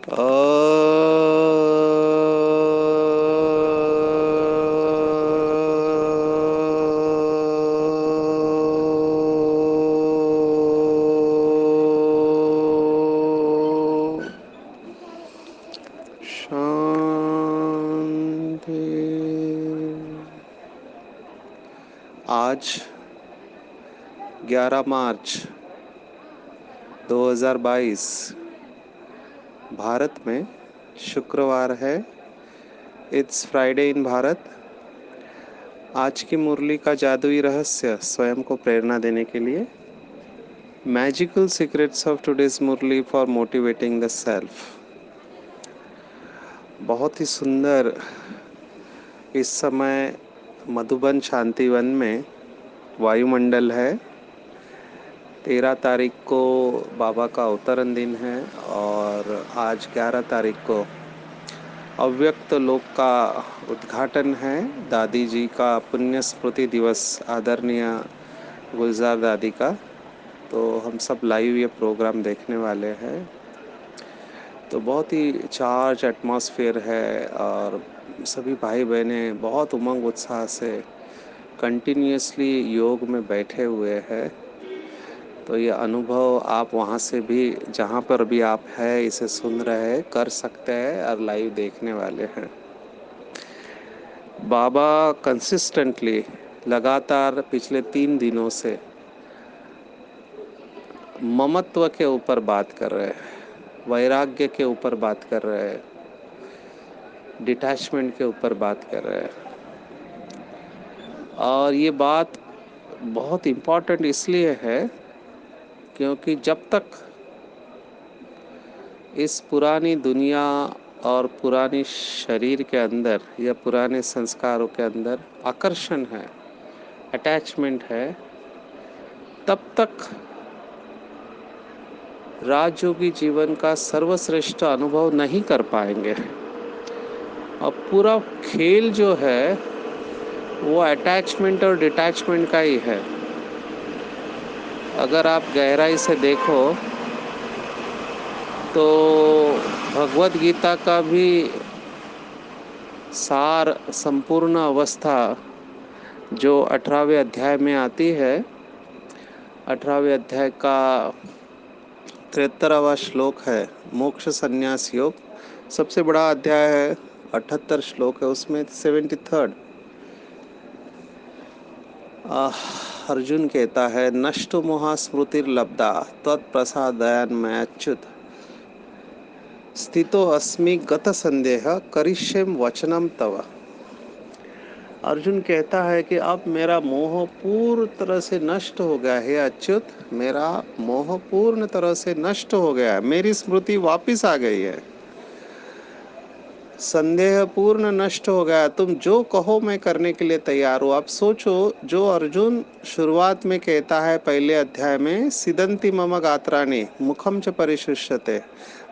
शांति। आज 11 मार्च 2022 भारत में शुक्रवार है। इट्स फ्राइडे इन भारत। आज की मुरली का जादुई रहस्य स्वयं को प्रेरणा देने के लिए, magical secrets of today's Murli for motivating the self. बहुत ही सुंदर इस समय मधुबन शांतिवन में वायुमंडल है। 13 तारीख को बाबा का अवतरण दिन है और आज 11 तारीख को अव्यक्त लोक का उद्घाटन है। दादी जी का पुण्य स्मृति दिवस, आदरणीय गुलजार दादी का। तो हम सब लाइव ये प्रोग्राम देखने वाले हैं। तो बहुत ही चार्ज एटमॉस्फेयर है और सभी भाई बहनें बहुत उमंग उत्साह से कंटिन्यूसली योग में बैठे हुए हैं। तो ये अनुभव आप वहाँ से भी, जहाँ पर भी आप हैं, इसे सुन रहे हैं, कर सकते हैं और लाइव देखने वाले हैं। बाबा कंसिस्टेंटली लगातार पिछले 3 दिनों से ममत्व के ऊपर बात कर रहे हैं, वैराग्य के ऊपर बात कर रहे हैं, डिटैचमेंट के ऊपर बात कर रहे हैं। और ये बात बहुत इम्पॉर्टेंट इसलिए है क्योंकि जब तक इस पुरानी दुनिया और पुरानी शरीर के अंदर या पुराने संस्कारों के अंदर आकर्षण है, अटैचमेंट है, तब तक राजयोगी जीवन का सर्वश्रेष्ठ अनुभव नहीं कर पाएंगे। और पूरा खेल जो है वो अटैचमेंट और डिटैचमेंट का ही है। अगर आप गहराई से देखो तो भगवत गीता का भी सार, संपूर्ण अवस्था जो 18वें अध्याय में आती है, 18वें अध्याय का 73वां श्लोक है, मोक्ष संन्यास योग। सबसे बड़ा अध्याय है, 78 श्लोक है, उसमें 73rd अर्जुन कहता है, नष्टो मोहा स्मृतिर्लब्धा तत्प्रसादयान्मयाच्युत स्थितो अस्मि गत संदेह करिष्येम वचनम तव। अर्जुन कहता है कि अब मेरा मोह पूर्ण तरह से नष्ट हो गया है अच्युत, मेरा मोह पूर्ण तरह से नष्ट हो गया है, मेरी स्मृति वापस आ गई है, संदेह पूर्ण नष्ट हो गया। तुम जो कहो मैं करने के लिए तैयार हूँ। आप सोचो, जो अर्जुन शुरुआत में कहता है पहले अध्याय में, सिदंती मम गात्राणि मुखम च परिशुष्यते,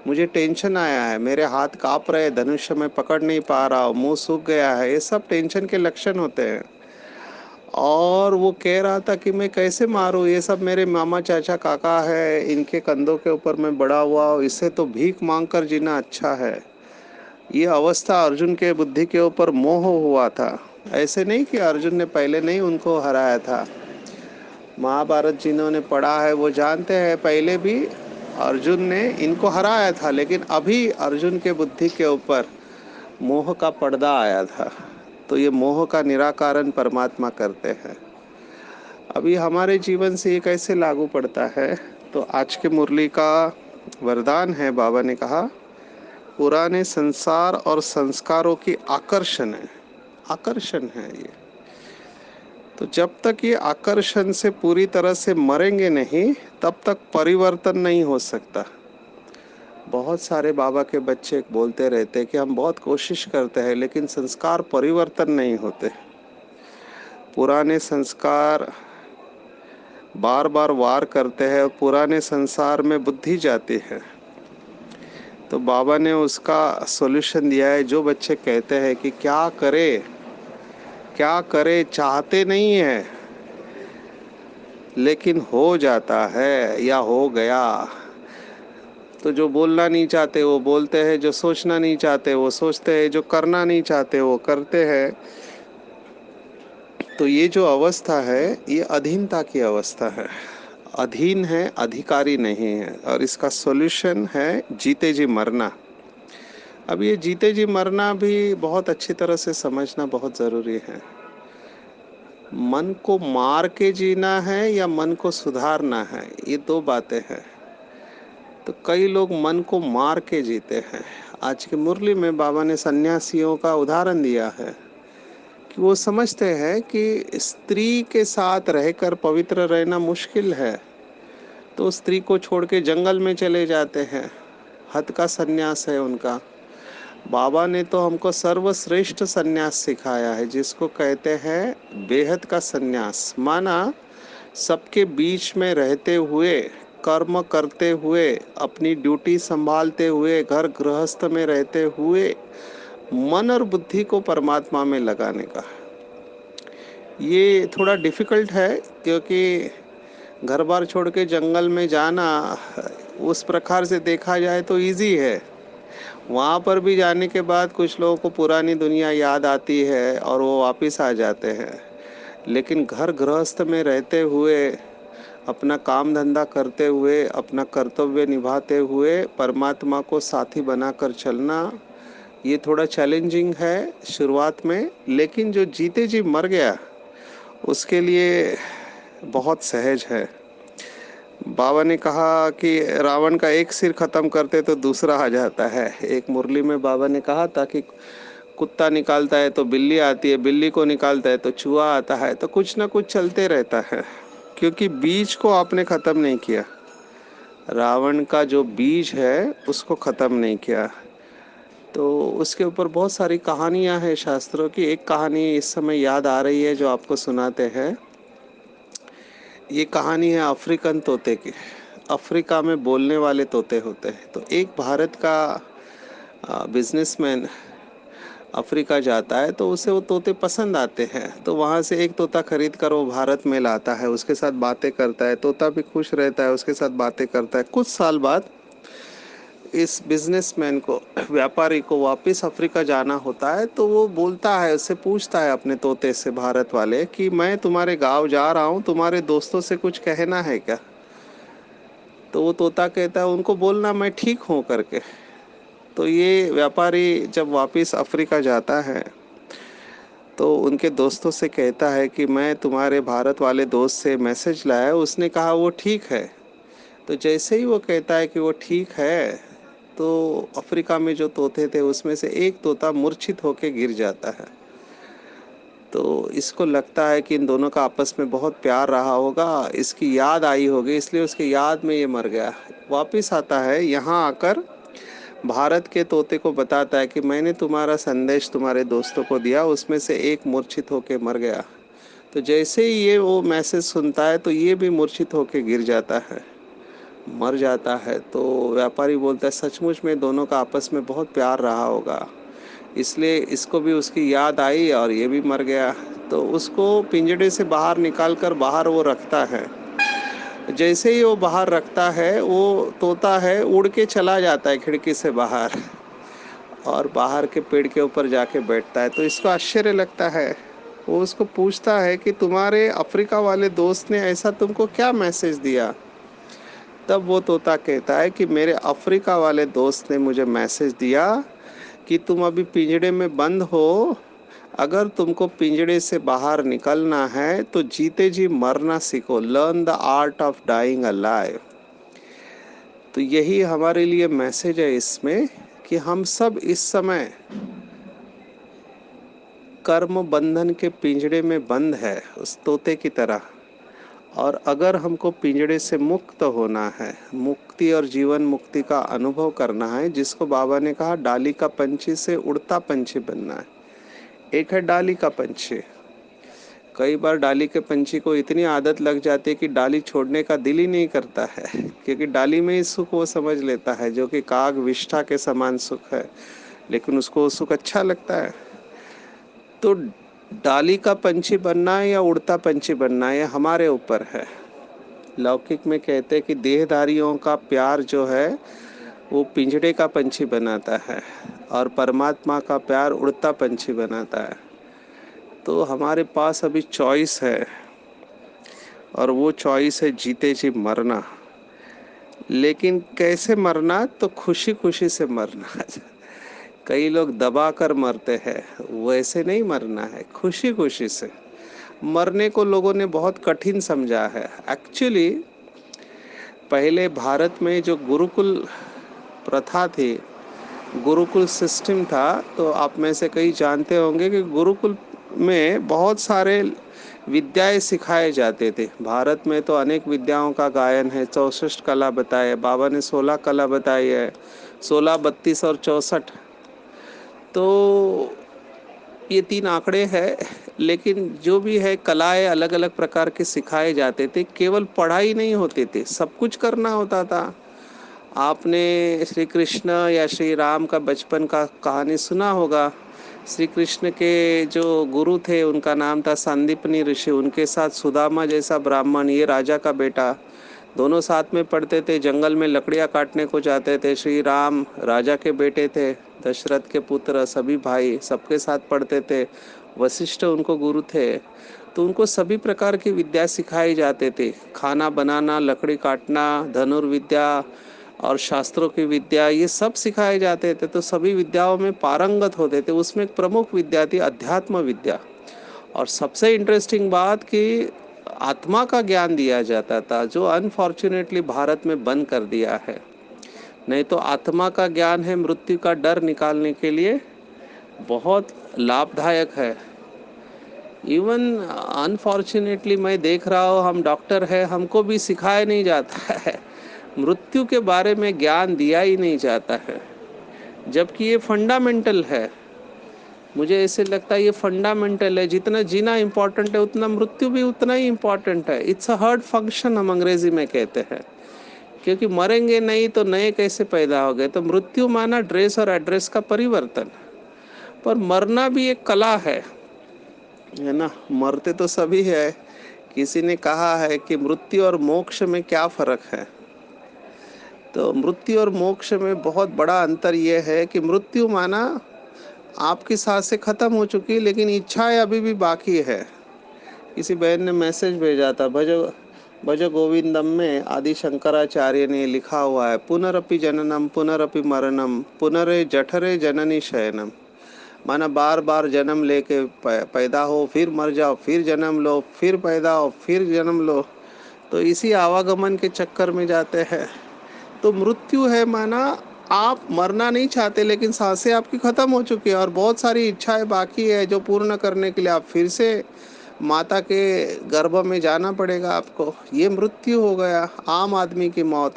मुझे टेंशन आया है, मेरे हाथ काँप रहे, धनुष्य में पकड़ नहीं पा रहा हूँ, मुंह सूख गया है, ये सब टेंशन के लक्षण होते हैं। और वो कह रहा था कि मैं कैसे मारूँ, ये सब मेरे मामा चाचा काका है, इनके कंधों के ऊपर मैं बड़ा हुआ हूँ, इससे तो भीख मांग कर जीना अच्छा है। ये अवस्था अर्जुन के बुद्धि के ऊपर मोह हुआ था। ऐसे नहीं कि अर्जुन ने पहले नहीं उनको हराया था। महाभारत जिन्होंने पढ़ा है वो जानते हैं, पहले भी अर्जुन ने इनको हराया था, लेकिन अभी अर्जुन के बुद्धि के ऊपर मोह का पर्दा आया था। तो ये मोह का निराकरण परमात्मा करते हैं। अभी हमारे जीवन से ये कैसे लागू पड़ता है, तो आज के मुरली का वरदान है, बाबा ने कहा, पुराने संसार और संस्कारों की आकर्षण है ये। तो जब तक ये आकर्षण से पूरी तरह से मरेंगे नहीं, तब तक परिवर्तन नहीं हो सकता। बहुत सारे बाबा के बच्चे बोलते रहते कि हम बहुत कोशिश करते हैं लेकिन संस्कार परिवर्तन नहीं होते। पुराने संस्कार बार बार वार करते हैं और पुराने संसार में बुद्धि जाती है। तो बाबा ने उसका सॉल्यूशन दिया है। जो बच्चे कहते हैं कि क्या करे, चाहते नहीं है लेकिन हो जाता है या हो गया, तो जो बोलना नहीं चाहते वो बोलते हैं, जो सोचना नहीं चाहते वो सोचते हैं, जो करना नहीं चाहते वो करते हैं। तो ये जो अवस्था है ये अधीनता की अवस्था है। अधीन है, अधिकारी नहीं है। और इसका सॉल्यूशन है जीते जी मरना। अब ये जीते जी मरना भी बहुत अच्छी तरह से समझना बहुत ज़रूरी है। मन को मार के जीना है या मन को सुधारना है, ये दो बातें हैं। तो कई लोग मन को मार के जीते हैं। आज की मुरली में बाबा ने सन्यासियों का उदाहरण दिया है कि वो समझते हैं कि स्त्री के साथ रहकर पवित्र रहना मुश्किल है, तो स्त्री को छोड़ के जंगल में चले जाते हैं। हद का सन्यास है उनका। बाबा ने तो हमको सर्वश्रेष्ठ सन्यास सिखाया है, जिसको कहते हैं बेहद का सन्यास। माना सबके बीच में रहते हुए, कर्म करते हुए, अपनी ड्यूटी संभालते हुए, घर गृहस्थ में रहते हुए मन और बुद्धि को परमात्मा में लगाने का। ये थोड़ा डिफ़िकल्ट है, क्योंकि घर बार छोड़ के जंगल में जाना उस प्रकार से देखा जाए तो इजी है। वहाँ पर भी जाने के बाद कुछ लोगों को पुरानी दुनिया याद आती है और वो वापस आ जाते हैं। लेकिन घर गृहस्थ में रहते हुए, अपना काम धंधा करते हुए, अपना कर्तव्य निभाते हुए परमात्मा को साथी बनाकर चलना, ये थोड़ा चैलेंजिंग है शुरुआत में। लेकिन जो जीते जी मर गया उसके लिए बहुत सहज है। बाबा ने कहा कि रावण का एक सिर खत्म करते तो दूसरा आ जाता है। एक मुरली में बाबा ने कहा था कि कुत्ता निकालता है तो बिल्ली आती है, बिल्ली को निकालता है तो चूहा आता है। तो कुछ ना कुछ चलते रहता है, क्योंकि बीज को आपने ख़त्म नहीं किया। रावण का जो बीज है उसको ख़त्म नहीं किया। तो उसके ऊपर बहुत सारी कहानियाँ हैं शास्त्रों की। एक कहानी इस समय याद आ रही है जो आपको सुनाते हैं। ये कहानी है अफ्रीकन तोते की। अफ्रीका में बोलने वाले तोते होते हैं। तो एक भारत का बिजनेसमैन अफ्रीका जाता है, तो उसे वो तोते पसंद आते हैं। तो वहाँ से एक तोता खरीद कर वो भारत में लाता है, उसके साथ बातें करता है। तोता भी खुश रहता है, उसके साथ बातें करता है। कुछ साल बाद इस बिजनेसमैन को, व्यापारी को वापस अफ्रीका जाना होता है। तो वो बोलता है, उससे पूछता है अपने तोते से, भारत वाले, कि मैं तुम्हारे गांव जा रहा हूँ, तुम्हारे दोस्तों से कुछ कहना है क्या? तो वो तोता कहता है उनको बोलना मैं ठीक हूँ करके। तो ये व्यापारी जब वापस अफ्रीका जाता है तो उनके दोस्तों से कहता है कि मैं तुम्हारे भारत वाले दोस्त से मैसेज लाया, उसने कहा वो ठीक है। तो जैसे ही वो कहता है कि वो ठीक है, तो अफ्रीका में जो तोते थे उसमें से एक तोता मूर्छित होकर गिर जाता है। तो इसको लगता है कि इन दोनों का आपस में बहुत प्यार रहा होगा, इसकी याद आई होगी, इसलिए उसकी याद में ये मर गया। वापस आता है, यहाँ आकर भारत के तोते को बताता है कि मैंने तुम्हारा संदेश तुम्हारे दोस्तों को दिया, उसमें से एक मूर्छित होकर मर गया। तो जैसे ही ये वो मैसेज सुनता है तो ये भी मूर्छित होकर गिर जाता है, मर जाता है। तो व्यापारी बोलता है सचमुच में दोनों का आपस में बहुत प्यार रहा होगा, इसलिए इसको भी उसकी याद आई और ये भी मर गया। तो उसको पिंजड़े से बाहर निकाल कर बाहर वो रखता है। जैसे ही वो बाहर रखता है, वो तोता है उड़ के चला जाता है खिड़की से बाहर, और बाहर के पेड़ के ऊपर जाके बैठता है। तो इसको आश्चर्य लगता है। वो उसको पूछता है कि तुम्हारे अफ्रीका वाले दोस्त ने ऐसा तुमको क्या मैसेज दिया? तब वो तोता कहता है कि मेरे अफ्रीका वाले दोस्त ने मुझे मैसेज दिया कि तुम अभी पिंजड़े में बंद हो, अगर तुमको पिंजड़े से बाहर निकलना है तो जीते जी मरना सीखो, learn the art of dying alive. तो यही हमारे लिए मैसेज है इसमें, कि हम सब इस समय कर्म बंधन के पिंजड़े में बंद है उस तोते की तरह। और अगर हमको पिंजड़े से मुक्त होना है, मुक्ति और जीवन मुक्ति का अनुभव करना है, जिसको बाबा ने कहा डाली का पंछी से उड़ता पंछी बनना है। एक है डाली का पंछी। कई बार डाली के पंछी को इतनी आदत लग जाती है कि डाली छोड़ने का दिल ही नहीं करता है, क्योंकि डाली में ही सुख वो समझ लेता है, जो कि काग विष्ठा के समान सुख है, लेकिन उसको वो सुख अच्छा लगता है। तो डाली का पंछी बनना है या उड़ता पंछी बनना है, ये हमारे ऊपर है। लौकिक में कहते हैं कि देहधारियों का प्यार जो है वो पिंजड़े का पंछी बनाता है और परमात्मा का प्यार उड़ता पंछी बनाता है। तो हमारे पास अभी चॉइस है, और वो चॉइस है जीते जी मरना। लेकिन कैसे मरना? तो खुशी खुशी से मरना। कई लोग दबा कर मरते हैं, वैसे नहीं मरना है, खुशी खुशी से। मरने को लोगों ने बहुत कठिन समझा है। एक्चुअली पहले भारत में जो गुरुकुल प्रथा थी, गुरुकुल सिस्टम था, तो आप में से कई जानते होंगे कि गुरुकुल में बहुत सारे विद्याएं सिखाए जाते थे। भारत में तो अनेक विद्याओं का गायन है। 64 कला बताए, बाबा ने 16 कला बताई है, 16, 32 और 64। तो ये 3 आंकड़े हैं। लेकिन जो भी है, कलाएं अलग अलग प्रकार के सिखाए जाते थे। केवल पढ़ाई नहीं होती थी, सब कुछ करना होता था। आपने श्री कृष्ण या श्री राम का बचपन का कहानी सुना होगा। श्री कृष्ण के जो गुरु थे उनका नाम था संदीपनी ऋषि। उनके साथ सुदामा जैसा ब्राह्मण, ये राजा का बेटा, दोनों साथ में पढ़ते थे, जंगल में लकड़ियाँ काटने को जाते थे। श्री राम राजा के बेटे थे, दशरथ के पुत्र, सभी भाई सबके साथ पढ़ते थे। वशिष्ठ उनको गुरु थे। तो उनको सभी प्रकार की विद्या सिखाई जाते थे। खाना बनाना, लकड़ी काटना, धनुर्विद्या और शास्त्रों की विद्या, ये सब सिखाए जाते थे। तो सभी विद्याओं में पारंगत होते थे। उसमें एक प्रमुख विद्या थी अध्यात्म विद्या। और सबसे इंटरेस्टिंग बात कि आत्मा का ज्ञान दिया जाता था, जो अनफॉर्चुनेटली भारत में बंद कर दिया है। नहीं तो आत्मा का ज्ञान है, मृत्यु का डर निकालने के लिए बहुत लाभदायक है। इवन अनफॉर्चुनेटली मैं देख रहा हूँ, हम डॉक्टर हैं, हमको भी सिखाया नहीं जाता है, मृत्यु के बारे में ज्ञान दिया ही नहीं जाता है, जबकि ये फंडामेंटल है। मुझे ऐसे लगता है ये फंडामेंटल है। जितना जीना इम्पोर्टेंट है, उतना मृत्यु भी उतना ही इम्पोर्टेंट है। इट्स अ हार्ड फंक्शन, हम अंग्रेजी में कहते हैं। क्योंकि मरेंगे नहीं तो नए कैसे पैदा हो गए? तो मृत्यु माना ड्रेस और एड्रेस का परिवर्तन। पर मरना भी एक कला है ना। मरते तो सभी है। किसी ने कहा है कि मृत्यु और मोक्ष में क्या फ़र्क है? तो मृत्यु और मोक्ष में बहुत बड़ा अंतर ये है कि मृत्यु माना आपकी सांसें ख़त्म हो चुकी, लेकिन इच्छाएं अभी भी बाकी है। किसी बहन ने मैसेज भेजा था, भज भज गोविंदम में आदि शंकराचार्य ने लिखा हुआ है, पुनरपि जननम पुनरपि मरणम पुनरे जठरे जननी शयनम। माना बार बार जन्म लेके पैदा हो, फिर मर जाओ, फिर जन्म लो, फिर पैदा हो, फिर जन्म लो। तो इसी आवागमन के चक्कर में जाते हैं। तो मृत्यु है माना आप मरना नहीं चाहते, लेकिन सांसें आपकी ख़त्म हो चुकी है और बहुत सारी इच्छाएं बाकी है जो पूर्ण करने के लिए आप फिर से माता के गर्भ में जाना पड़ेगा आपको। ये मृत्यु हो गया, आम आदमी की मौत।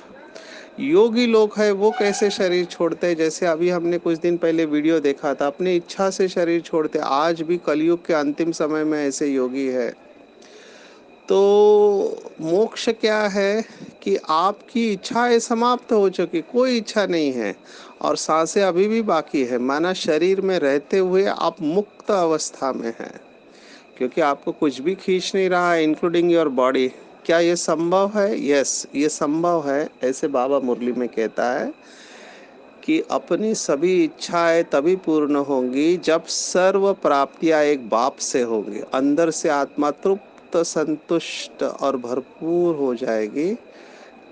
योगी लोग हैं, वो कैसे शरीर छोड़ते हैं? जैसे अभी हमने कुछ दिन पहले वीडियो देखा था, अपनी इच्छा से शरीर छोड़ते। आज भी कलयुग के अंतिम समय में ऐसे योगी है। तो मोक्ष क्या है कि आपकी इच्छाएं समाप्त हो चुकी, कोई इच्छा नहीं है और सांसें अभी भी बाकी है। माना शरीर में रहते हुए आप मुक्त अवस्था में हैं, क्योंकि आपको कुछ भी खींच नहीं रहा है, इंक्लूडिंग योर बॉडी। क्या ये संभव है? यस, ये संभव है। ऐसे बाबा मुरली में कहता है कि अपनी सभी इच्छाएं तभी पूर्ण होंगी जब सर्व प्राप्तियां एक बाप से होंगी। अंदर से आत्मा तृप्त, संतुष्ट और भरपूर हो जाएगी,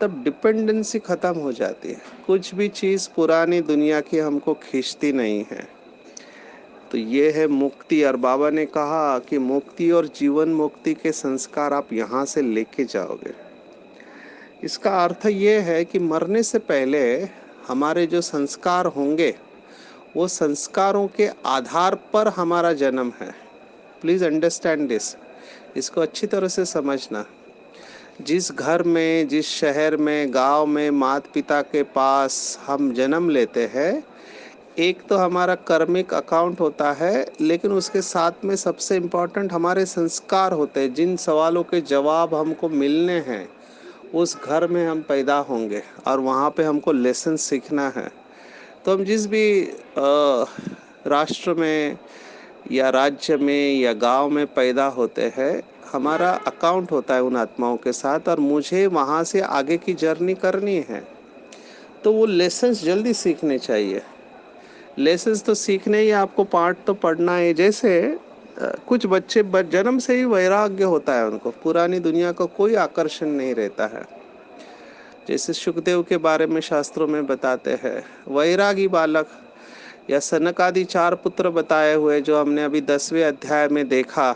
तब डिपेंडेंसी ख़त्म हो जाती है। कुछ भी चीज़ पुरानी दुनिया की हमको खींचती नहीं है। तो ये है मुक्ति। और बाबा ने कहा कि मुक्ति और जीवन मुक्ति के संस्कार आप यहाँ से लेके जाओगे। इसका अर्थ ये है कि मरने से पहले हमारे जो संस्कार होंगे, वो संस्कारों के आधार पर हमारा जन्म है। प्लीज़ अंडरस्टैंड दिस, इसको अच्छी तरह से समझना। जिस घर में, जिस शहर में, गांव में माता पिता के पास हम जन्म लेते हैं, एक तो हमारा कर्मिक अकाउंट होता है, लेकिन उसके साथ में सबसे इम्पोर्टेंट हमारे संस्कार होते हैं। जिन सवालों के जवाब हमको मिलने हैं, उस घर में हम पैदा होंगे और वहाँ पे हमको लेसन सीखना है। तो हम जिस भी राष्ट्र में या राज्य में या गांव में पैदा होते हैं, हमारा अकाउंट होता है उन आत्माओं के साथ, और मुझे वहाँ से आगे की जर्नी करनी है। तो वो लेसन्स जल्दी सीखने चाहिए। लेसन्स तो सीखने ही, आपको पाठ तो पढ़ना है। जैसे कुछ बच्चे जन्म से ही वैराग्य होता है, उनको पुरानी दुनिया का कोई आकर्षण नहीं रहता है। जैसे सुखदेव के बारे में शास्त्रों में बताते हैं, वैरागी बालक, या सनक आदि 4 पुत्र बताए हुए जो हमने अभी 10वें अध्याय में देखा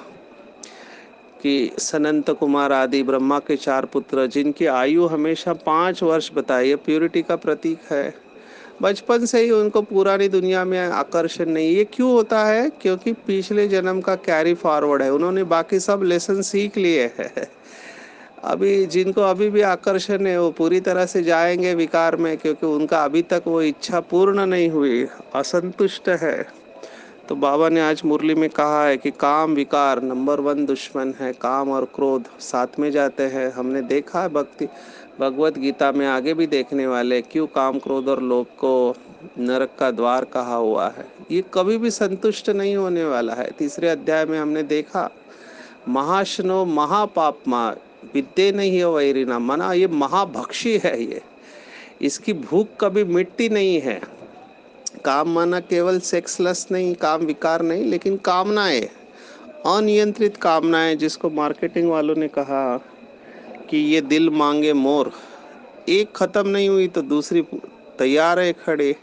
कि सनंत कुमार आदि ब्रह्मा के 4 पुत्र, जिनकी आयु हमेशा 5 वर्ष बताई है, प्योरिटी का प्रतीक है। बचपन से ही उनको पुरानी दुनिया में आकर्षण नहीं। ये क्यों होता है? क्योंकि पिछले जन्म का कैरी फॉरवर्ड है, उन्होंने बाकी सब लेसन सीख लिए हैं। अभी जिनको अभी भी आकर्षण है वो पूरी तरह से जाएंगे विकार में, क्योंकि उनका अभी तक वो इच्छा पूर्ण नहीं हुई, असंतुष्ट है। तो बाबा ने आज मुरली में कहा है कि काम विकार नंबर 1 दुश्मन है। काम और क्रोध साथ में जाते हैं। हमने देखा है भगवत गीता में, आगे भी देखने वाले, क्यों काम क्रोध और लोभ को नरक का द्वार कहा हुआ है। ये कभी भी संतुष्ट नहीं होने वाला है। 3रे अध्याय में हमने देखा, महाशनो महापापमा विद्ये नहीं हो वैरिना, मना ये महाभक्षी है। ये इसकी भूख कभी मिटती नहीं है। काम माना केवल सेक्सलेस नहीं, काम विकार नहीं, लेकिन कामनाएं, अनियंत्रित कामनाएं, जिसको मार्केटिंग वालों ने कहा कि ये दिल मांगे मोर, एक खत्म नहीं हुई तो दूसरी तैयार है खड़े,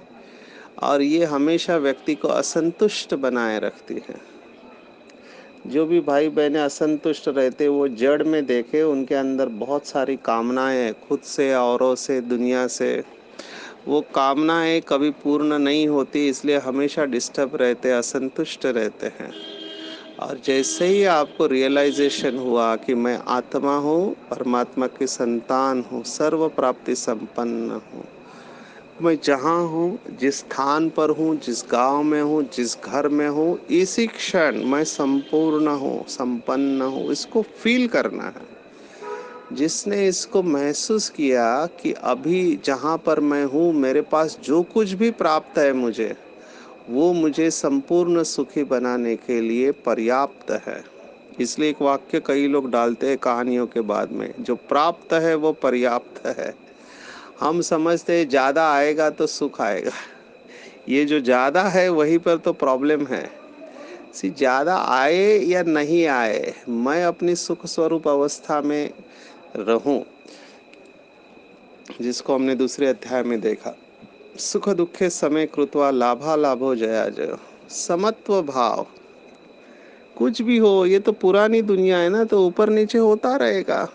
और ये हमेशा व्यक्ति को असंतुष्ट बनाए रखती है। जो भी भाई बहनें असंतुष्ट रहते, वो जड़ में देखे उनके अंदर बहुत सारी कामनाएं हैं, खुद से, औरों से, दुनिया से। वो कामनाएं कभी पूर्ण नहीं होती, इसलिए हमेशा डिस्टर्ब रहते, असंतुष्ट रहते हैं। और जैसे ही आपको रियलाइजेशन हुआ कि मैं आत्मा हूँ, परमात्मा की संतान हूँ, सर्व प्राप्ति संपन्न हूँ, मैं जहाँ हूँ, जिस स्थान पर हूँ, जिस गांव में हूँ, जिस घर में हूँ, इसी क्षण मैं संपूर्ण हूँ, संपन्न हूँ, इसको फील करना है। जिसने इसको महसूस किया कि अभी जहाँ पर मैं हूँ, मेरे पास जो कुछ भी प्राप्त है मुझे, वो मुझे संपूर्ण सुखी बनाने के लिए पर्याप्त है। इसलिए एक वाक्य कई लोग डालते हैं कहानियों के बाद में, जो प्राप्त है वो पर्याप्त है। हम समझते हैं ज़्यादा आएगा तो सुख आएगा। ये जो ज़्यादा है वहीं पर तो प्रॉब्लम है। ज़्यादा आए या नहीं आए, मैं अपनी सुख स्वरूप अवस्था में रहूं, जिसको हमने 2रे अध्याय में देखा। सुख दुखे समय कृत्वा लाभा लाभो जया जय, समत्व भाव। कुछ भी हो, ये तो पुरानी दुनिया है ना, तो ऊपर नीचे होता रहेगा।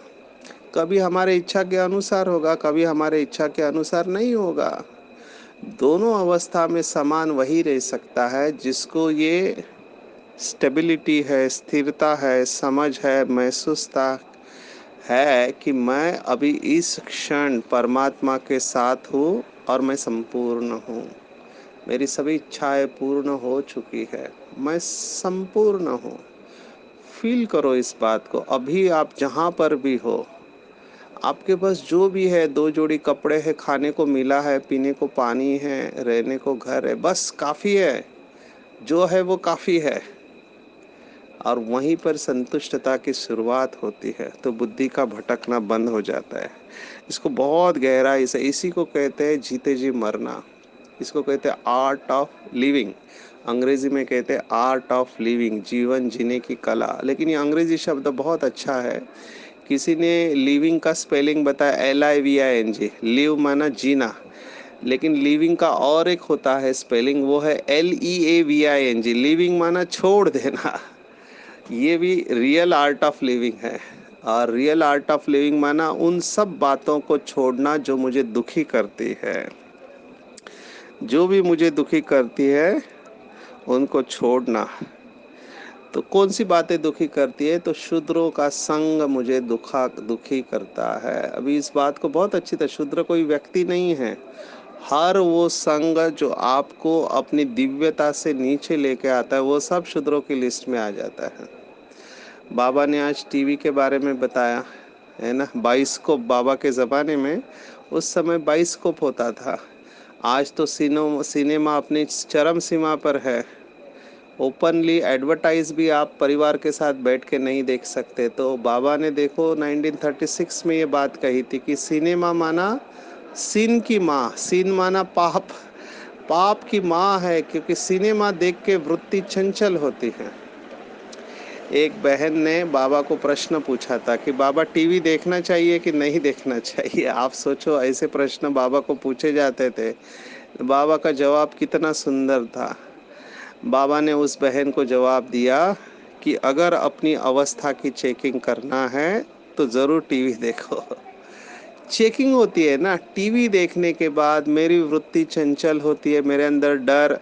कभी हमारे इच्छा के अनुसार होगा, कभी हमारे इच्छा के अनुसार नहीं होगा। दोनों अवस्था में समान वही रह सकता है जिसको ये स्टेबिलिटी है, स्थिरता है, समझ है, महसूसता है कि मैं अभी इस क्षण परमात्मा के साथ हूँ और मैं संपूर्ण हूँ। मेरी सभी इच्छाएं पूर्ण हो चुकी है, मैं संपूर्ण हूँ। फील करो इस बात को। अभी आप जहाँ पर भी हो, आपके पास जो भी है, 2 जोड़ी कपड़े हैं, खाने को मिला है, पीने को पानी है, रहने को घर है, बस काफ़ी है। जो है वो काफ़ी है, और वहीं पर संतुष्टता की शुरुआत होती है, तो बुद्धि का भटकना बंद हो जाता है। इसको बहुत गहराई से, इसी को कहते हैं जीते जी मरना। इसको कहते हैं आर्ट ऑफ लिविंग। अंग्रेजी में कहते हैं आर्ट ऑफ लिविंग, जीवन जीने की कला। लेकिन ये अंग्रेजी शब्द बहुत अच्छा है। किसी ने लिविंग का स्पेलिंग बताया LIVING, लिव माना जीना, लेकिन लिविंग का और एक होता है स्पेलिंग, वो है LEAVING, लिविंग माना छोड़ देना। ये भी रियल आर्ट ऑफ लिविंग है। और रियल आर्ट ऑफ लिविंग माना उन सब बातों को छोड़ना जो मुझे दुखी करती है। जो भी मुझे दुखी करती है उनको छोड़ना। तो कौन सी बातें दुखी करती है? तो शूद्रों का संग मुझे दुखी करता है। अभी इस बात को बहुत अच्छी तरह, शूद्र कोई व्यक्ति नहीं है। हर वो संग जो आपको अपनी दिव्यता से नीचे लेके आता है, वो सब शूद्रों की लिस्ट में आ जाता है। बाबा ने आज टीवी के बारे में बताया है ना, बाइस्कोप। बाबा के ज़माने में उस समय बाइस्कोप होता था। आज तो सिनेमा अपनी चरम सीमा पर है। ओपनली एडवर्टाइज भी आप परिवार के साथ बैठ के नहीं देख सकते। तो बाबा ने देखो 1936 में ये बात कही थी कि सिनेमा माना सीन की माँ, सीन माना पाप, पाप की माँ है, क्योंकि सिनेमा देख के वृत्ति चंचल होती है। एक बहन ने बाबा को प्रश्न पूछा था कि बाबा टीवी देखना चाहिए कि नहीं देखना चाहिए। आप सोचो, ऐसे प्रश्न बाबा को पूछे जाते थे। बाबा का जवाब कितना सुंदर था। बाबा ने उस बहन को जवाब दिया कि अगर अपनी अवस्था की चेकिंग करना है तो ज़रूर टीवी देखो। चेकिंग होती है ना, टीवी देखने के बाद मेरी वृत्ति चंचल होती है, मेरे अंदर डर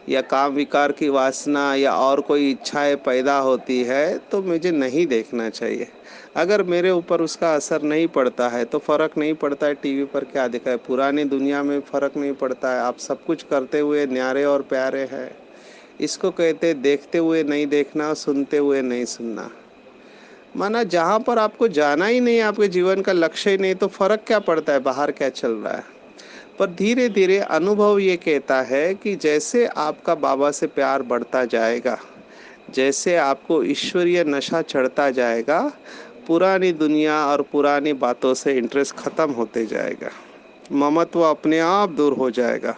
या काम विकार की वासना या और कोई इच्छाएं पैदा होती है, तो मुझे नहीं देखना चाहिए। अगर मेरे ऊपर उसका असर नहीं पड़ता है तो फ़र्क नहीं पड़ता है टीवी पर क्या दिखा है। पुरानी दुनिया में फ़र्क नहीं पड़ता है, आप सब कुछ करते हुए न्यारे और प्यारे हैं। इसको कहते देखते हुए नहीं देखना, सुनते हुए नहीं सुनना। माना जहाँ पर आपको जाना ही नहीं, आपके जीवन का लक्ष्य ही नहीं, तो फर्क क्या पड़ता है बाहर क्या चल रहा है। पर धीरे धीरे अनुभव ये कहता है कि जैसे आपका बाबा से प्यार बढ़ता जाएगा, जैसे आपको ईश्वरीय नशा चढ़ता जाएगा, पुरानी दुनिया और पुरानी बातों से इंटरेस्ट खत्म होते जाएगा, ममत्व अपने आप दूर हो जाएगा,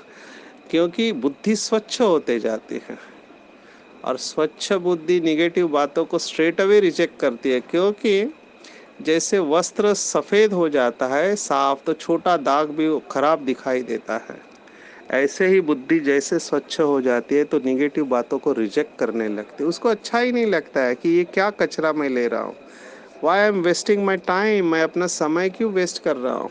क्योंकि बुद्धि स्वच्छ होते जाती है। और स्वच्छ बुद्धि निगेटिव बातों को स्ट्रेट अवे रिजेक्ट करती है, क्योंकि जैसे वस्त्र सफ़ेद हो जाता है साफ, तो छोटा दाग भी खराब दिखाई देता है। ऐसे ही बुद्धि जैसे स्वच्छ हो जाती है तो निगेटिव बातों को रिजेक्ट करने लगती है। उसको अच्छा ही नहीं लगता है कि ये क्या कचरा मैं ले रहा हूँ, why I am wasting my time, मैं अपना समय क्यों वेस्ट कर रहा हूँ।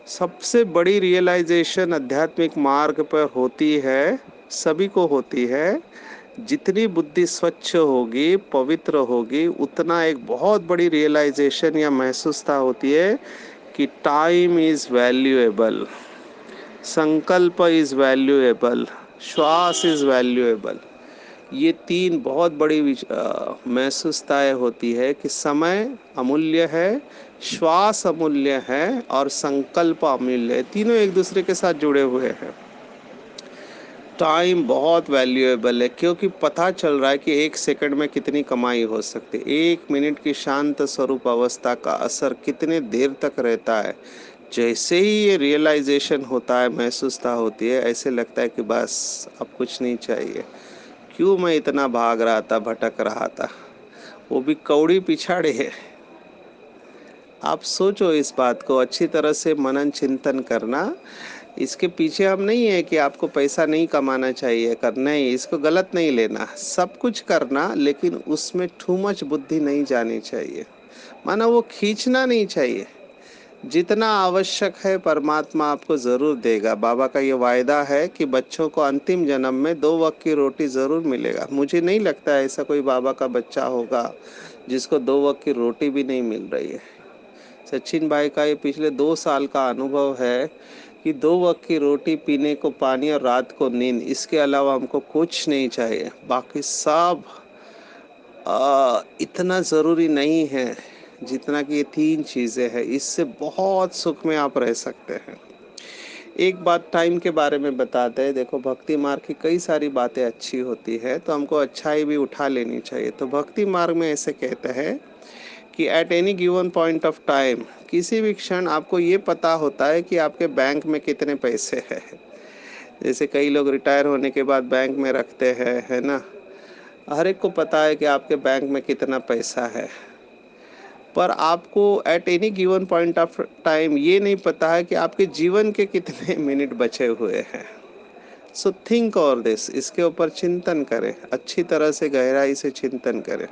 सबसे बड़ी रियलाइजेशन आध्यात्मिक मार्ग पर होती है, सभी को होती है। जितनी बुद्धि स्वच्छ होगी, पवित्र होगी, उतना एक बहुत बड़ी रियलाइजेशन या महसूसता होती है कि टाइम इज़ वैल्यूएबल, संकल्प इज़ वैल्यूएबल, श्वास इज़ वैल्यूएबल। ये तीन बहुत बड़ी महसूसताएँ होती है कि समय अमूल्य है, श्वास अमूल्य है और संकल्प अमूल्य है। तीनों एक दूसरे के साथ जुड़े हुए हैं। टाइम बहुत वैल्यूएबल है, क्योंकि पता चल रहा है कि एक सेकंड में कितनी कमाई हो सकती है। एक मिनट की शांत स्वरूप अवस्था का असर कितने देर तक रहता है। जैसे ही ये रियलाइजेशन होता है, महसूसता होती है, ऐसे लगता है कि बस अब कुछ नहीं चाहिए। क्यों मैं इतना भाग रहा था, भटक रहा था, वो भी कौड़ी पिछाड़े है। आप सोचो, इस बात को अच्छी तरह से मनन चिंतन करना। इसके पीछे हम नहीं है कि आपको पैसा नहीं कमाना चाहिए, करना ही, इसको गलत नहीं लेना, सब कुछ करना, लेकिन उसमें टू मच बुद्धि नहीं जानी चाहिए। माना वो खींचना नहीं चाहिए। जितना आवश्यक है परमात्मा आपको ज़रूर देगा। बाबा का ये वायदा है कि बच्चों को अंतिम जन्म में 2 वक्त की रोटी ज़रूर मिलेगा। मुझे नहीं लगता ऐसा कोई बाबा का बच्चा होगा जिसको 2 वक्त की रोटी भी नहीं मिल रही है। सचिन भाई का ये पिछले 2 साल का अनुभव है कि 2 वक्त की रोटी, पीने को पानी और रात को नींद, इसके अलावा हमको कुछ नहीं चाहिए। बाकी सब इतना ज़रूरी नहीं है जितना कि ये 3 चीज़ें हैं। इससे बहुत सुख में आप रह सकते हैं। एक बात टाइम के बारे में बताते हैं। देखो, भक्ति मार्ग की कई सारी बातें अच्छी होती है, तो हमको अच्छाई भी उठा लेनी चाहिए। तो भक्ति मार्ग में ऐसे कहते हैं कि at any given point of time, किसी भी क्षण आपको ये पता होता है कि आपके बैंक में कितने पैसे हैं। जैसे कई लोग रिटायर होने के बाद बैंक में रखते हैं, है ना। हर एक को पता है कि आपके बैंक में कितना पैसा है, पर आपको at any given point of time ये नहीं पता है कि आपके जीवन के कितने मिनट बचे हुए हैं। सो थिंक ऑल दिस, इसके ऊपर चिंतन करें, अच्छी तरह से गहराई से चिंतन करें।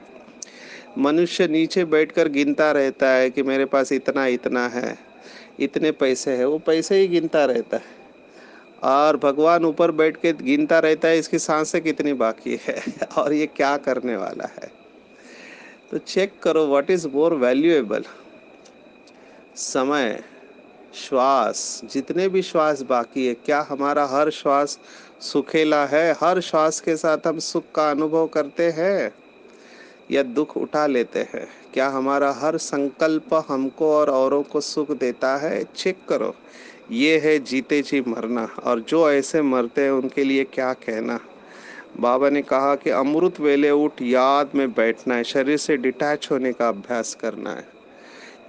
मनुष्य नीचे बैठकर गिनता रहता है कि मेरे पास इतना इतना है, इतने पैसे हैं, वो पैसे ही गिनता रहता है। और भगवान ऊपर बैठ के गिनता रहता है इसकी सांसें कितनी बाकी है और ये क्या करने वाला है। तो चेक करो व्हाट इज़ मोर वैल्यूएबल, समय, श्वास, जितने भी श्वास बाकी है, क्या हमारा हर श्वास सुखेला है? हर श्वास के साथ हम सुख का अनुभव करते हैं या दुख उठा लेते हैं? क्या हमारा हर संकल्प हमको और औरों को सुख देता है? चेक करो। ये है जीते जी मरना, और जो ऐसे मरते हैं उनके लिए क्या कहना। बाबा ने कहा कि अमृत वेले उठ याद में बैठना है, शरीर से डिटैच होने का अभ्यास करना है।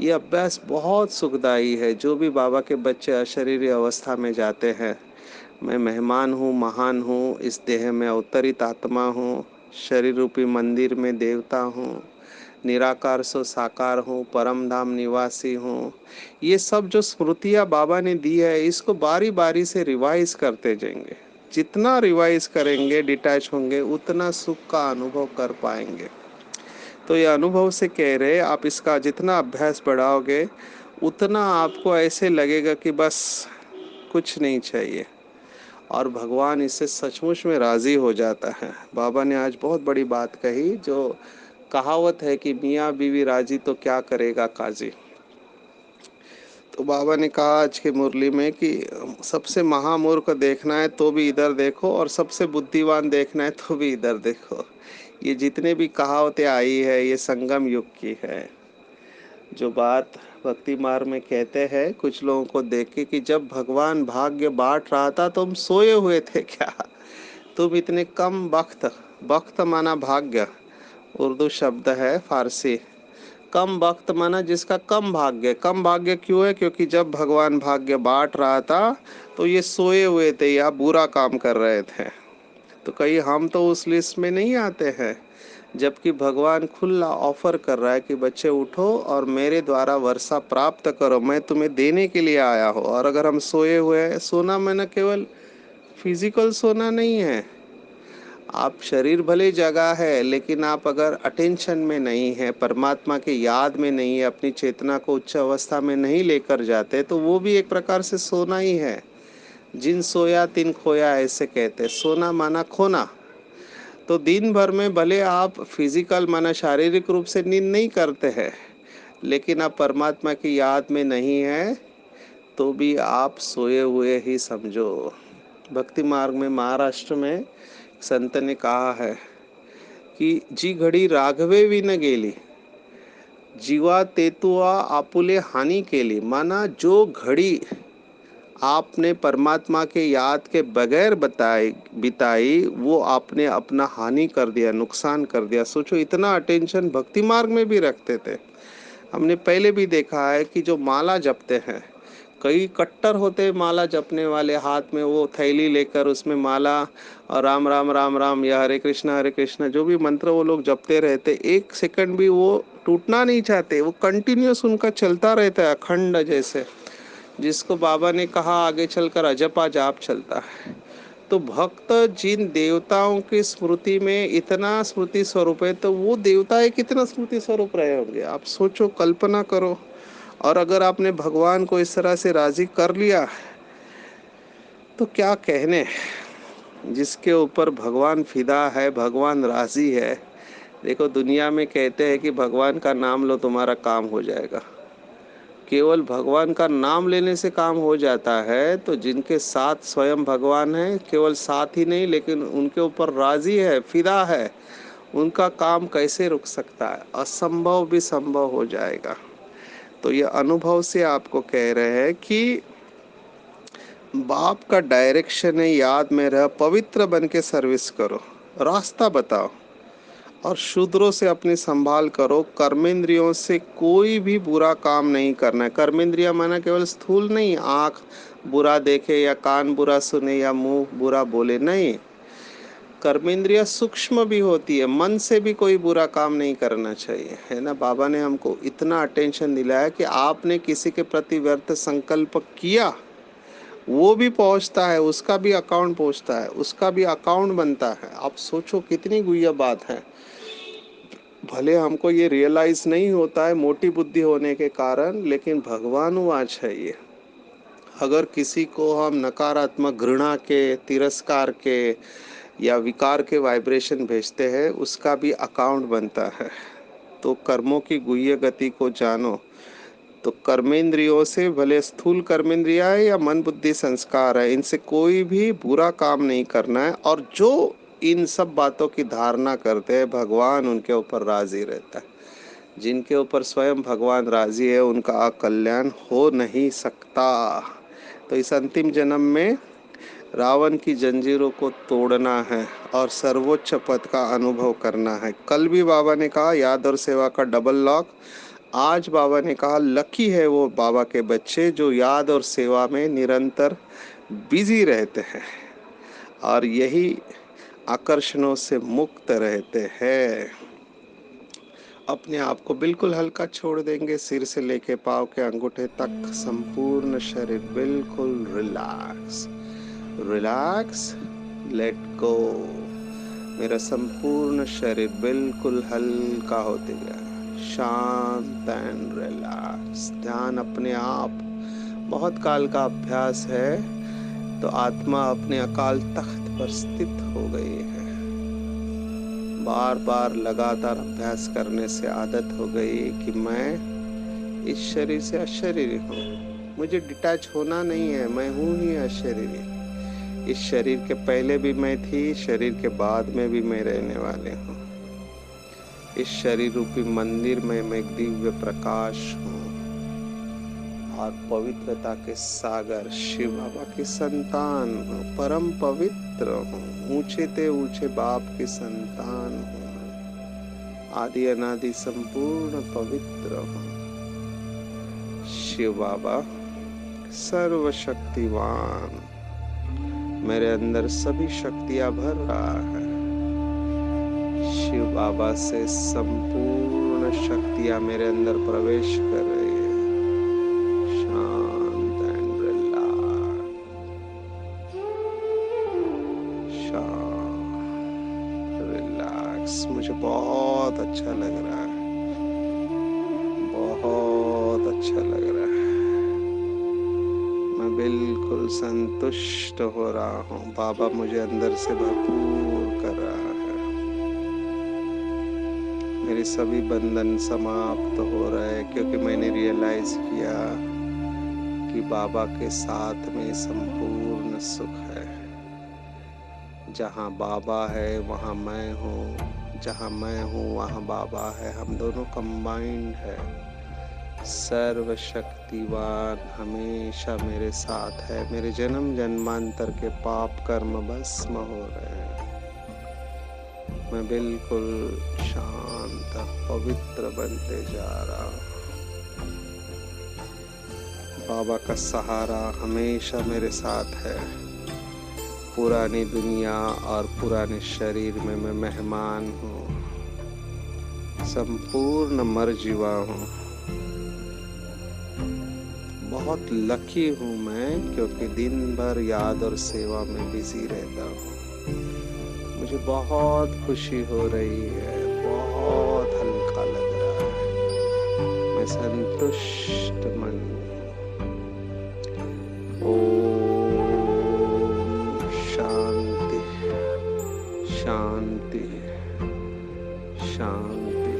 ये अभ्यास बहुत सुखदायी है। जो भी बाबा के बच्चे अशरीरी अवस्था में जाते हैं, मैं मेहमान हूँ, महान हूँ, इस देह में अवतरित आत्मा हूँ, शरीर रूपी मंदिर में देवता हूँ, निराकार सो साकार हूँ, परम धाम निवासी हूँ, ये सब जो स्मृतियाँ बाबा ने दी है, इसको बारी बारी से रिवाइज करते जाएंगे। जितना रिवाइज करेंगे, डिटैच होंगे, उतना सुख का अनुभव कर पाएंगे। तो ये अनुभव से कह रहे, आप इसका जितना अभ्यास बढ़ाओगे, उतना आपको ऐसे लगेगा कि बस कुछ नहीं चाहिए, और भगवान इससे सचमुच में राज़ी हो जाता है। बाबा ने आज बहुत बड़ी बात कही, जो कहावत है कि मियाँ बीवी राजी तो क्या करेगा काजी। तो बाबा ने कहा आज की मुरली में कि सबसे महामूर्ख देखना है तो भी इधर देखो, और सबसे बुद्धिमान देखना है तो भी इधर देखो। ये जितने भी कहावतें आई है, ये संगम युग की है। जो बात भक्ति मार्ग में कहते हैं कुछ लोगों को देख के कि जब भगवान भाग्य बांट रहा था तुम सोए हुए थे क्या? तुम इतने कम वक्त, वक्त माना भाग्य, उर्दू शब्द है फारसी। कम वक्त माना जिसका कम भाग्य। कम भाग्य क्यों है? क्योंकि जब भगवान भाग्य बांट रहा था तो ये सोए हुए थे या बुरा काम कर रहे थे। तो कहीं हम तो उस लिस्ट में नहीं आते हैं, जबकि भगवान खुला ऑफर कर रहा है कि बच्चे उठो और मेरे द्वारा वर्षा प्राप्त करो, मैं तुम्हें देने के लिए आया हूँ। और अगर हम सोए हुए हैं, सोना मैंने केवल फिजिकल सोना नहीं है। आप शरीर भले जगा है, लेकिन आप अगर अटेंशन में नहीं है, परमात्मा के याद में नहीं है, अपनी चेतना को उच्च अवस्था में नहीं लेकर जाते, तो वो भी एक प्रकार से सोना ही है। जिन सोया तिन खोया, ऐसे कहते। सोना माना खोना। तो दिन भर में भले आप फिजिकल माना शारीरिक रूप से नींद नहीं करते हैं, लेकिन आप परमात्मा की याद में नहीं है, तो भी आप सोए हुए ही समझो। भक्ति मार्ग में महाराष्ट्र में संत ने कहा है कि जी घड़ी राघवे भी न गेली, जीवा तेतुआ आपुले हानि केली। माना जो घड़ी आपने परमात्मा के याद के बगैर बिताई, वो आपने अपना हानि कर दिया, नुकसान कर दिया। सोचो, इतना अटेंशन भक्ति मार्ग में भी रखते थे। हमने पहले भी देखा है कि जो माला जपते हैं, कई कट्टर होते हैं माला जपने वाले, हाथ में वो थैली लेकर उसमें माला और राम राम राम राम या हरे कृष्णा जो भी मंत्र वो लोग जपते रहते, एक सेकंड भी वो टूटना नहीं चाहते, वो कंटिन्यूस उनका चलता रहता है, अखंड जैसे, जिसको बाबा ने कहा आगे चलकर अजपा जाप चलता है। तो भक्त जिन देवताओं की स्मृति में इतना स्मृति स्वरूप है, तो वो देवताएं कितना स्मृति स्वरूप रहे होंगे, आप सोचो, कल्पना करो। और अगर आपने भगवान को इस तरह से राजी कर लिया, तो क्या कहने। जिसके ऊपर भगवान फिदा है, भगवान राजी है। देखो, दुनिया में कहते हैं कि भगवान का नाम लो तुम्हारा काम हो जाएगा। केवल भगवान का नाम लेने से काम हो जाता है, तो जिनके साथ स्वयं भगवान है, केवल साथ ही नहीं लेकिन उनके ऊपर राजी है, फिदा है, उनका काम कैसे रुक सकता है? असंभव भी संभव हो जाएगा। तो ये अनुभव से आपको कह रहे हैं कि बाप का डायरेक्शन है, याद में रह, पवित्र बन के सर्विस करो, रास्ता बताओ, और शूद्रों से अपनी संभाल करो। कर्मेंद्रियों से कोई भी बुरा काम नहीं करना है। कर्मेंद्रिया माना केवल स्थूल नहीं, आँख बुरा देखे या कान बुरा सुने या मुंह बुरा बोले, नहीं। कर्मेंद्रिया सूक्ष्म भी होती है, मन से भी कोई बुरा काम नहीं करना चाहिए, है ना। बाबा ने हमको इतना अटेंशन दिलाया कि आपने किसी के प्रति व्यर्थ संकल्प किया, वो भी पहुंचता है, उसका भी अकाउंट पहुंचता है, उसका भी अकाउंट बनता है। आप सोचो कितनी गुह्य बात है। भले हमको ये रियलाइज नहीं होता है मोटी बुद्धि होने के कारण, लेकिन भगवान वाच है ये। अगर किसी को हम नकारात्मक घृणा के, तिरस्कार के या विकार के वाइब्रेशन भेजते हैं, उसका भी अकाउंट बनता है। तो कर्मों की गुह्य गति को जानो। तो कर्मेंद्रियों से, भले स्थूल कर्मेंद्रिया है या मन बुद्धि संस्कार है, इनसे कोई भी बुरा काम नहीं करना है। और जो इन सब बातों की धारणा करते हैं, भगवान उनके ऊपर राजी रहता है। जिनके ऊपर स्वयं भगवान राजी है, उनका अकल्याण हो नहीं सकता। तो इस अंतिम जन्म में रावण की जंजीरों को तोड़ना है और सर्वोच्च पद का अनुभव करना है। कल भी बाबा ने कहा, याद और सेवा का डबल लॉक। आज बाबा ने कहा लकी है वो बाबा के बच्चे जो याद और सेवा में निरंतर बिजी रहते हैं और यही आकर्षणों से मुक्त रहते हैं। अपने आप को बिल्कुल हल्का छोड़ देंगे, सिर से लेके पाँव के अंगूठे तक संपूर्ण शरीर बिल्कुल रिलैक्स रिलैक्स, लेट गो। मेरा संपूर्ण शरीर बिल्कुल हल्का होते गया, शांत एंड रिलैक्स। ध्यान अपने आप बहुत काल का अभ्यास है, तो आत्मा अपने अकाल तख्त पर स्थित हो गई है। बार बार लगातार अभ्यास करने से आदत हो गई कि मैं इस शरीर से अशरीरी हूँ, मुझे डिटैच होना नहीं है, मैं हूँ ही अशरीरी। इस शरीर के पहले भी मैं थी, शरीर के बाद में भी मैं रहने वाले हूँ। इस शरीर रूपी मंदिर में मैं एक दिव्य प्रकाश हूँ और पवित्रता के सागर शिव बाबा की संतान हूँ, परम पवित्र हूँ, ऊंचे ते ऊंचे बाप की संतान हूँ, आदि अनादि संपूर्ण पवित्र हूँ। शिव बाबा सर्वशक्तिवान, मेरे अंदर सभी शक्तियां भर रहा है। शिव बाबा से संपूर्ण शक्तियां मेरे अंदर प्रवेश कर रही है। शांत एंड रिलैक्स, शांत रिलैक्स। मुझे बहुत अच्छा लग रहा है, बहुत अच्छा लग रहा है। मैं बिल्कुल संतुष्ट हो रहा हूँ। बाबा मुझे अंदर से भरपूर कर रहा है। मेरे सभी बंधन समाप्त हो रहे हैं, क्योंकि मैंने रियलाइज किया कि बाबा के साथ में संपूर्ण सुख है। जहाँ बाबा है वहाँ मैं हूँ, जहाँ मैं हूँ वहाँ बाबा है, हम दोनों कंबाइंड है। सर्वशक्तिवान हमेशा मेरे साथ है। मेरे जन्म जन्मांतर के पाप कर्म भस्म हो रहे हैं। मैं बिल्कुल शांत पवित्र बनते जा रहा हूँ। बाबा का सहारा हमेशा मेरे साथ है। पुरानी दुनिया और पुराने शरीर में मैं मेहमान हूँ, संपूर्ण मरजीवा हूँ। बहुत लकी हूँ मैं, क्योंकि दिन भर याद और सेवा में बिजी रहता हूँ। मुझे बहुत खुशी हो रही है, बहुत हल्का लग रहा है। मैं संतुष्ट मन हूँ। ओम शांति शांति शांति।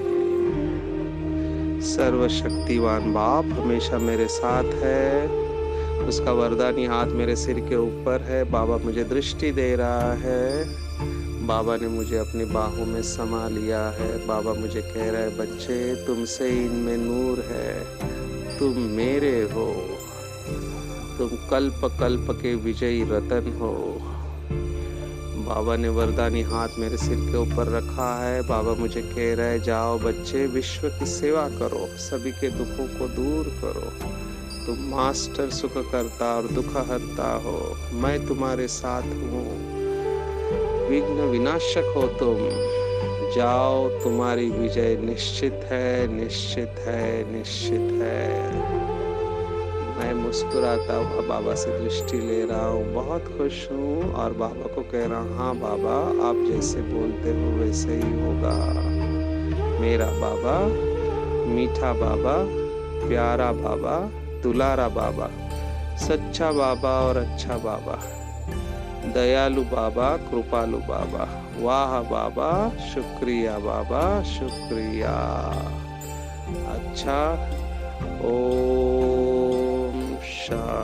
सर्वशक्तिवान बाप हमेशा मेरे साथ है। उसका वरदानी हाथ मेरे सिर के ऊपर है। बाबा मुझे दृष्टि दे रहा है। बाबा ने मुझे अपनी बाहों में समा लिया है। बाबा मुझे कह रहा है, बच्चे तुमसे इनमें नूर है, तुम मेरे हो, तुम कल्प कल्प के विजयी रतन हो। बाबा ने वरदानी हाथ मेरे सिर के ऊपर रखा है। बाबा मुझे कह रहा है, जाओ बच्चे विश्व की सेवा करो, सभी के दुखों को दूर करो। तुम मास्टर सुख करता और दुख हरता हो, मैं तुम्हारे साथ हूँ। विघ्न विनाशक हो तुम, जाओ तुम्हारी विजय निश्चित है, निश्चित है, निश्चित है। मैं मुस्कुराता हुआ बाबा से दृष्टि ले रहा हूँ, बहुत खुश हूँ और बाबा को कह रहा हूँ, हाँ बाबा आप जैसे बोलते हो वैसे ही होगा। मेरा बाबा, मीठा बाबा, प्यारा बाबा, दुलारा बाबा, सच्चा बाबा और अच्छा बाबा, दयालु बाबा, कृपालु बाबा, वाह बाबा, शुक्रिया बाबा, शुक्रिया। अच्छा, ओम शांति।